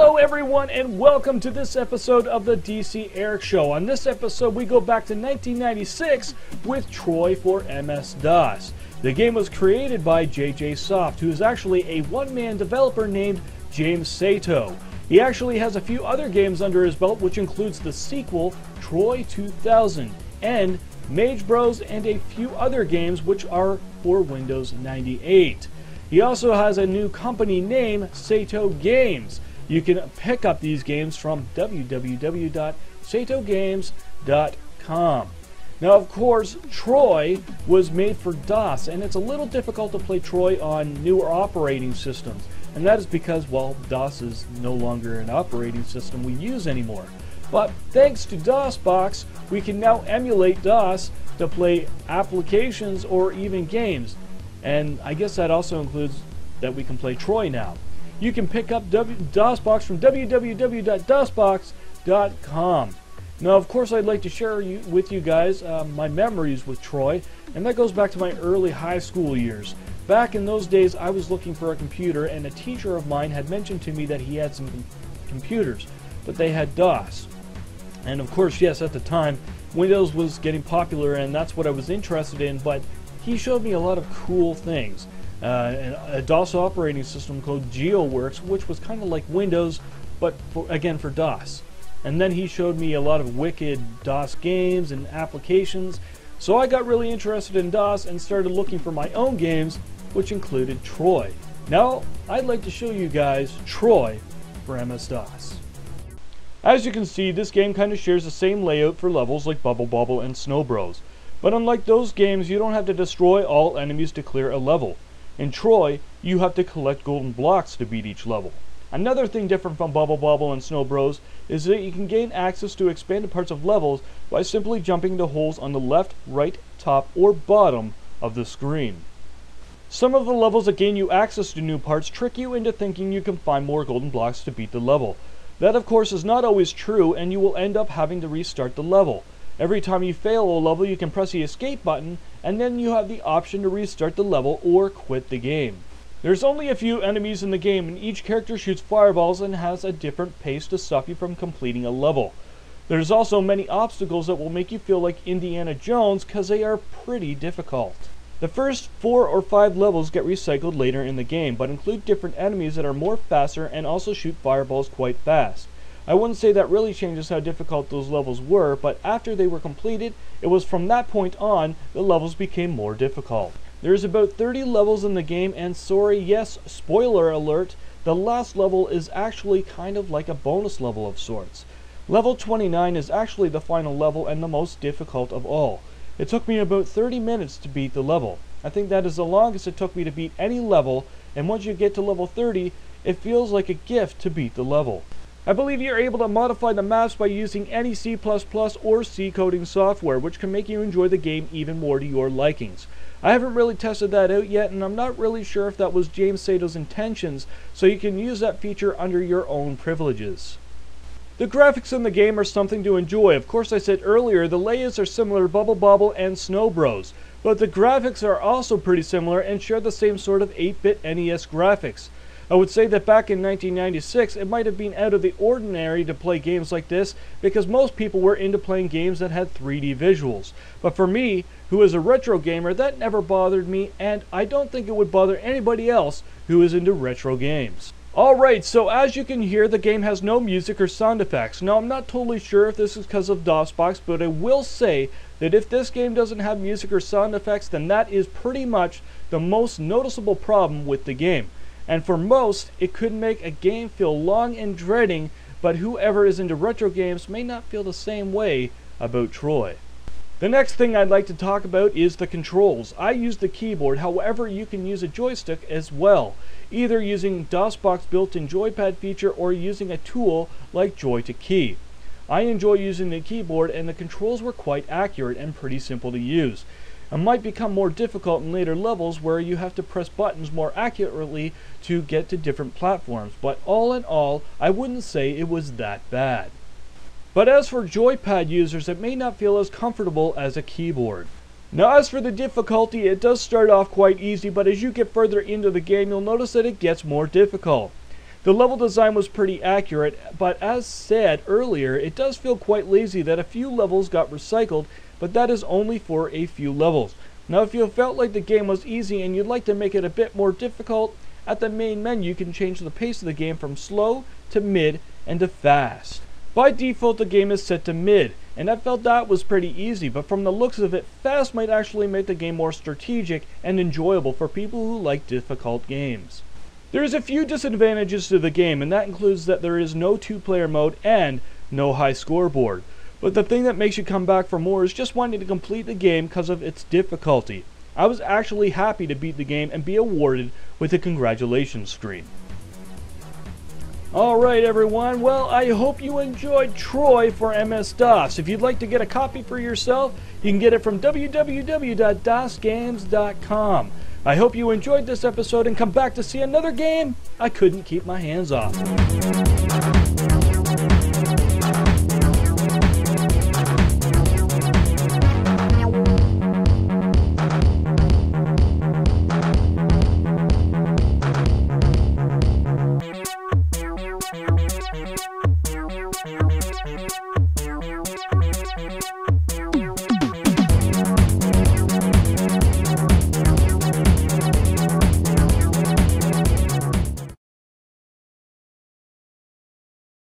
Hello everyone and welcome to this episode of the DCeric Show. On this episode we go back to 1996 with Troy for MS-DOS. The game was created by JJsoft, who is actually a one-man developer named Saito. He actually has a few other games under his belt, which includes the sequel Troy 2000 and Mage Bros and a few other games which are for Windows 98. He also has a new company name, Saito Games. You can pick up these games from www.saitogames.com. Now, of course, Troy was made for DOS, and it's a little difficult to play Troy on newer operating systems. And that is because, well, DOS is no longer an operating system we use anymore. But thanks to DOSBox, we can now emulate DOS to play applications or even games. And I guess that also includes that we can play Troy now. You can pick up DOSBox from www.dosbox.com. Now, of course, I'd like to share with you guys my memories with Troy, and that goes back to my early high school years. Back in those days, I was looking for a computer, and a teacher of mine had mentioned to me that he had some computers, but they had DOS. And of course, yes, at the time, Windows was getting popular, and that's what I was interested in, but he showed me a lot of cool things. A DOS operating system called GeoWorks, which was kind of like Windows, but again for DOS. And then he showed me a lot of wicked DOS games and applications. So I got really interested in DOS and started looking for my own games, which included Troy. Now, I'd like to show you guys Troy for MS-DOS. As you can see, this game kind of shares the same layout for levels like Bubble Bobble and Snow Bros. But unlike those games, you don't have to destroy all enemies to clear a level. In Troy, you have to collect golden blocks to beat each level. Another thing different from Bubble Bobble and Snow Bros is that you can gain access to expanded parts of levels by simply jumping to holes on the left, right, top, or bottom of the screen. Some of the levels that gain you access to new parts trick you into thinking you can find more golden blocks to beat the level. That, of course, is not always true, and you will end up having to restart the level. Every time you fail a level, you can press the escape button, and then you have the option to restart the level or quit the game. There's only a few enemies in the game, and each character shoots fireballs and has a different pace to stop you from completing a level. There's also many obstacles that will make you feel like Indiana Jones because they are pretty difficult. The first 4 or 5 levels get recycled later in the game, but include different enemies that are more faster and also shoot fireballs quite fast. I wouldn't say that really changes how difficult those levels were, but after they were completed, it was from that point on the levels became more difficult. There's about 30 levels in the game, and sorry, yes, spoiler alert, the last level is actually kind of like a bonus level of sorts. Level 29 is actually the final level and the most difficult of all. It took me about 30 minutes to beat the level. I think that is the longest it took me to beat any level, and once you get to level 30, it feels like a gift to beat the level. I believe you're able to modify the maps by using any C++ or C coding software, which can make you enjoy the game even more to your likings. I haven't really tested that out yet, and I'm not really sure if that was James Sato's intentions, so you can use that feature under your own privileges. The graphics in the game are something to enjoy. Of course, I said earlier, the layouts are similar to Bubble Bobble and Snow Bros, but the graphics are also pretty similar and share the same sort of 8-bit NES graphics. I would say that back in 1996, it might have been out of the ordinary to play games like this because most people were into playing games that had 3D visuals. But for me, who is a retro gamer, that never bothered me, and I don't think it would bother anybody else who is into retro games. Alright, so as you can hear, the game has no music or sound effects. Now, I'm not totally sure if this is because of DOSBox, but I will say that if this game doesn't have music or sound effects, then that is pretty much the most noticeable problem with the game. And for most, it could make a game feel long and dreading, but whoever is into retro games may not feel the same way about Troy. The next thing I'd like to talk about is the controls. I use the keyboard, however you can use a joystick as well, either using DOSBox built-in joypad feature or using a tool like Joy2Key. I enjoy using the keyboard, and the controls were quite accurate and pretty simple to use. It might become more difficult in later levels where you have to press buttons more accurately to get to different platforms, but all in all, I wouldn't say it was that bad. But as for joypad users, it may not feel as comfortable as a keyboard. Now, as for the difficulty, it does start off quite easy, but as you get further into the game, you'll notice that it gets more difficult. The level design was pretty accurate, but as said earlier, it does feel quite lazy that a few levels got recycled, but that is only for a few levels. Now if you felt like the game was easy and you'd like to make it a bit more difficult, at the main menu you can change the pace of the game from slow to mid and to fast. By default the game is set to mid, and I felt that was pretty easy, but from the looks of it, fast might actually make the game more strategic and enjoyable for people who like difficult games. There's a few disadvantages to the game, and that includes that there is no 2-player mode and no high scoreboard. But the thing that makes you come back for more is just wanting to complete the game because of its difficulty. I was actually happy to beat the game and be awarded with a congratulations screen. Alright everyone, well I hope you enjoyed Troy for MS-DOS. If you'd like to get a copy for yourself, you can get it from www.dosgames.com. I hope you enjoyed this episode and come back to see another game I couldn't keep my hands off.